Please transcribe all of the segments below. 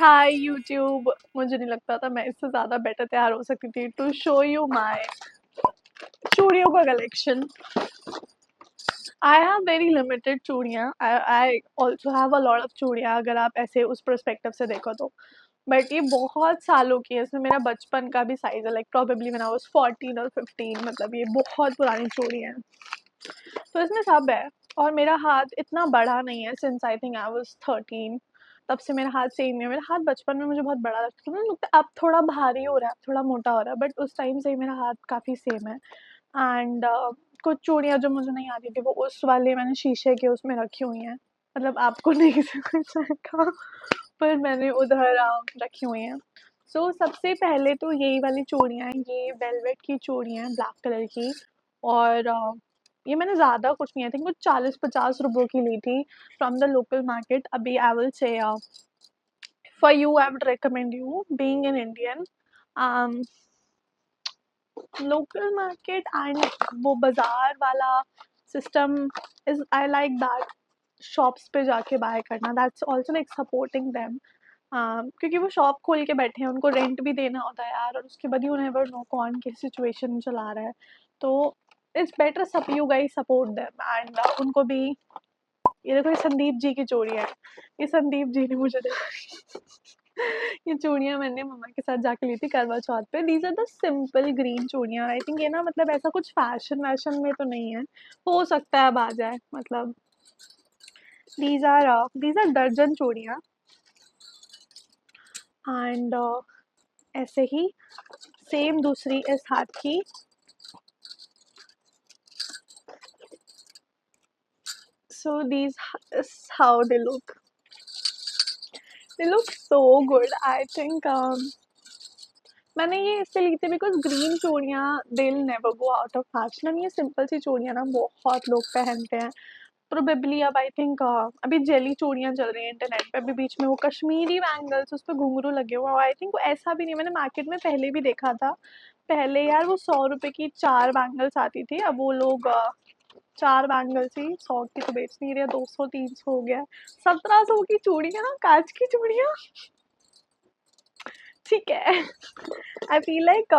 Hi YouTube. मुझे नहीं लगता था मैं इससे ज़्यादा बेटर तैयार हो सकती थी टू शो यू माय चूड़ियों का collection. I have very limited चूड़ियाँ। I also have a lot of चूड़ियाँ, अगर आप ऐसे उस परस्पेक्टिव से देखो तो। बट ये बहुत सालों की है, इसमें मेरा बचपन का भी साइज़ है, like probably when I was 14 और 15, मतलब ये बहुत पुरानी चूड़ियाँ हैं। तो इसमें सब है, और मेरा हाथ इतना बड़ा नहीं है since I think I was 13। तब से मेरा हाथ सेम नहीं है। मेरा हाथ बचपन में मुझे बहुत बड़ा लगता था, मुझे लगता है अब थोड़ा भारी हो रहा है, अब थोड़ा मोटा हो रहा है, बट उस टाइम से ही मेरा हाथ काफ़ी सेम है। एंड कुछ चूड़ियाँ जो मुझे नहीं आती थी वो उस वाले मैंने शीशे के उसमें रखी हुई हैं, मतलब आपको नहीं समझ आएगा पर मैंने उधर रखी हुई हैं। सो सबसे पहले तो यही वाली चूड़ियाँ हैं, ये वेलवेट की चूड़ियाँ हैं ब्लैक कलर की। और ये मैंने ज़्यादा कुछ नहीं, आई थिंक कुछ 40-50 रुपयों की ली थी फ्रॉम द लोकल मार्केट। अभी I will say for you I would recommend you being an Indian, local market and वो बाजार वाला system is I like that. Shops पे जाके बाय करना, that's also like supporting them, क्योंकि वो shop खोल के बैठे हैं, उनको रेंट भी देना होता है यार, और उसके बाद यू नेवर नो कौन किस सिचुएशन में चला रहा है। तो इट्स बेटर सब you guys support them and उनको भी। ये देखो, ये संदीप जी की चूड़ियाँ है, ये संदीप जी ने मुझे दी। ये चूड़ियाँ मैंने मम्मा के साथ जाके ली थी करवा चौथ पे। These are the simple green चूड़ियाँ, आई थिंक ये ना, मतलब ऐसा कुछ फैशन वैशन में तो नहीं है, हो सकता है अब आ जाए, मतलब दीज आर दर्जन चूड़ियाँ। एंड ऐसे ही सेम दूसरी इस हाथ की। So these is how they look. They look so good. I think मैंने ये इससे ली थी बिकॉज ग्रीन चूड़ियाँ they will never go out of fashion. ये सिंपल सी चूड़ियाँ ना बहुत लोग पहनते हैं। प्रोबेबली अब आई थिंक अभी जेली चूड़ियाँ चल रही हैं इंटरनेट पे, अभी बीच में वो कश्मीरी बैंगल्स उस पर घुंघरू लगे हुए, आई थिंक वो ऐसा भी नहीं, मैंने मार्केट में पहले भी देखा था। पहले यार वो 100 रुपये की 4 बैंगल्स आती थी, अब वो लोग 4 बैंगल्स ही 100 की तो बेच नहीं रहे, 200-300 हो गया। 1700 की चूड़ियाँ, कांच की चूड़ियाँ, ठीक है। आई फील लाइक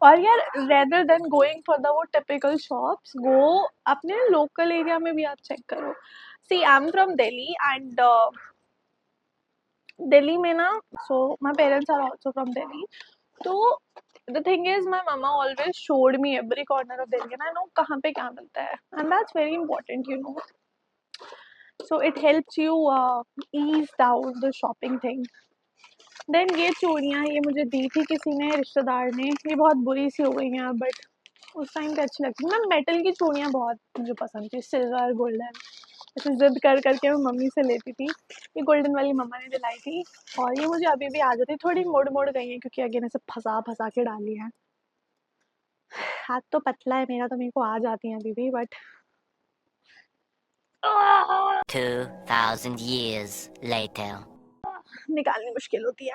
और यार rather than going for the वो टिपिकल शॉप्स, गो अपने लोकल एरिया में भी आप चेक करो। See I am from Delhi and Delhi में ना, so my parents are also from Delhi, तो the thing is my mama always showed me every corner of Delhi and I know कहाँ पे क्या मिलता है, and that's very important, you know, so it helps you ease down the shopping thing. Then ये चूड़ियाँ ये मुझे दी थी किसी ने, रिश्तेदार ने, ये बहुत बुरी सी हो गई हैं बट उस टाइम पे अच्छी लगती थी ना। मेटल की चूड़ियाँ बहुत मुझे पसंद थी, सिल्वर गोल्डन, ऐसे जिद कर करके मैं मम्मी से लेती थी। ये गोल्डन वाली मम्मा ने दिलाई थी, और ये मुझे अभी भी आ जाती, थोड़ी मोड़ मोड़ गई है क्योंकि अगेन ऐसे फंसा फंसा के डाली है। हाथ तो पतला है मेरा, तो मेरे को आ जाती हैं अभी भी, बट 2000 years later. निकालनी मुश्किल होती है।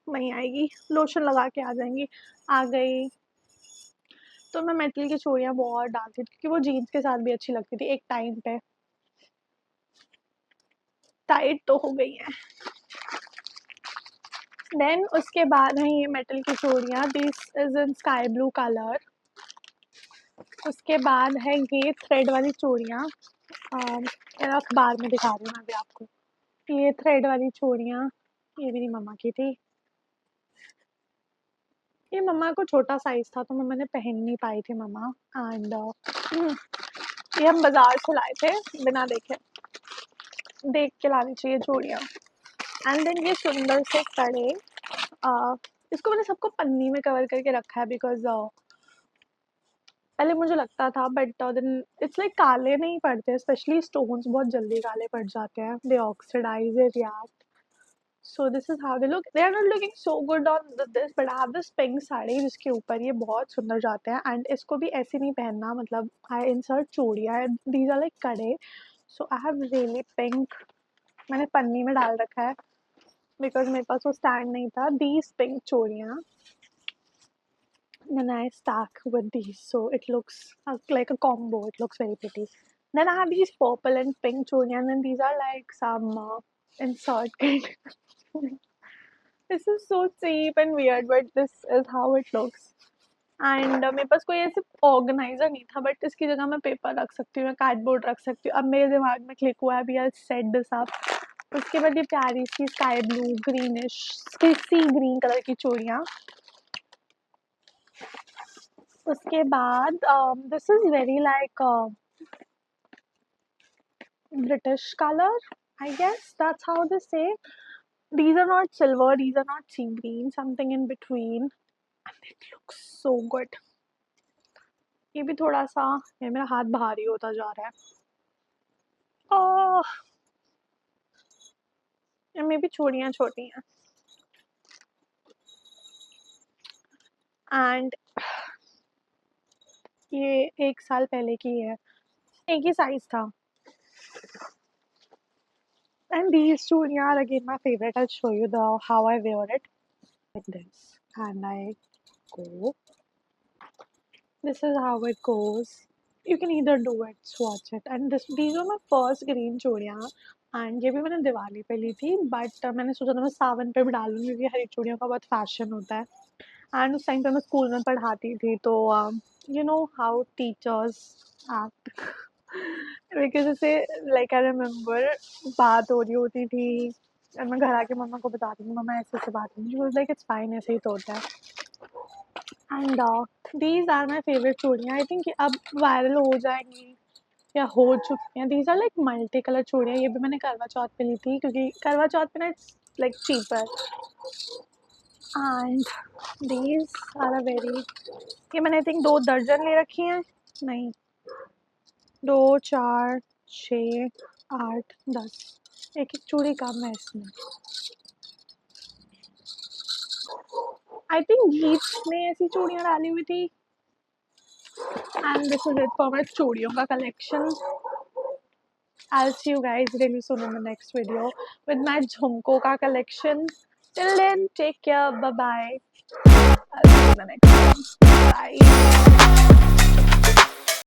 वहीं आएगी, लोशन लगा के आ जाएंगी। आ गई। तो मैं मेटल की चूड़ियाँ बहुत डालती थी क्योंकि वो जीन्स के साथ भी अच्छी लगती थी एक टाइम पे। टाइट तो हो गई है। देन उसके बाद है ये मेटल की चूड़ियाँ, this is in sky blue colour. उसके बाद है ये थ्रेड वाली चूड़ियाँ, अखबार में दिखा रही हूँ मैं अभी आपको। ये थ्रेड वाली चूड़ियाँ ये मेरी मम्मा की थी। ये मम्मा को छोटा साइज था तो मम्मा ने पहन नहीं पाई थी मम्मा, एंड ये हम बाजार से लाए थे बिना देखे, देख के लानी चाहिए चूड़ियाँ। एंड देन ये सुंदर से कड़े, इसको मैंने सबको पन्नी में कवर करके रखा है बिकॉज पहले मुझे लगता था, बट देन इट्स लाइक काले नहीं पड़ते, स्पेशली स्टोन्स बहुत जल्दी काले पड़ जाते हैं, they oxidise, they react. So this is how they look, they are not looking so good on this, but I have this pink sari जिसके ऊपर ये बहुत सुंदर जाते हैं। एंड इसको भी ऐसे नहीं पहनना, मतलब आई इंसर्ट चूड़ियाँ, दीज आर लाइक कड़े, सो आई हैव रियली पिंक, मैंने पन्नी में डाल रखा है बिकॉज मेरे पास वो स्टैंड नहीं था। दीज पिंक चूड़ियाँ, then I stack with these, so it looks like a combo, it looks very pretty. Then I have these purple and pink chunias, and then these are like some insert kit. This is so cheap and weird, but this is how it looks. And मेरे पास कोई ऐसे organiser नहीं था, but इसकी जगह मैं paper रख सकती हूँ, मैं कार्डबोर्ड रख सकती हूँ. अब मेरे दिमाग में क्लिक हुआ है, अभी आई सेट दिस अप. उसके बाद ये प्यारी सी स्काई ब्लू ग्रीनिश सी ग्रीन कलर की चूड़ियाँ. उसके बाद this is very like British color, I guess that's how they say. These are not silver, these are not sea green, something in between, and it looks so good. ये भी थोड़ा सा, ये मेरा हाथ भारी होता जा रहा है. मे भी चूड़ियाँ छोटी हैं. एंड ये 1 साल पहले की है, एक ही साइज था. And these चूड़ियाँ are again my favorite. I'll show you how I wear it. Like this, and I go. This is how it goes. You can either do it, swatch it. And these were my first green चूड़ियाँ. And ये भी मैंने दिवाली पे ली थी, but मैंने सोचा था मैं सावन पे भी डालूंगी, क्योंकि हरी चूड़ियों का बहुत फैशन होता है. एंड उस टाइम पे मैं स्कूल में पढ़ाती थी, तो you know how teachers act. Because जैसे लाइक आई रिमेम्बर बात हो रही होती थी, और मैं घर आके मम्मा को बताती थी, मम्मा ऐसे बात नहीं, लाइक इट्स फाइन, ऐसे ही तो होता है. And these are my favourite चूड़ियाँ. आई थिंक अब वायरल हो जाएंगी या हो चुकी हैं. These are like multi colour चूड़ियाँ. ये भी मैंने करवा चौथ पे ली थी, क्योंकि करवा चौथ पे ना it's like cheaper. And these are a very, ये मैंने आई थिंक 2 दर्जन ले रखी हैं. नहीं, 2 4 6 8 10, एक चूड़ी कम है इसमें. आई थिंक गीत ने ऐसी चूड़ियाँ डाली हुई थी. And this is it for my चूड़ियों का collection. I'll see you guys really soon in the next video with my झुमकों का collection. Till then, take care. Bye bye. I'll see you in the next one. Bye.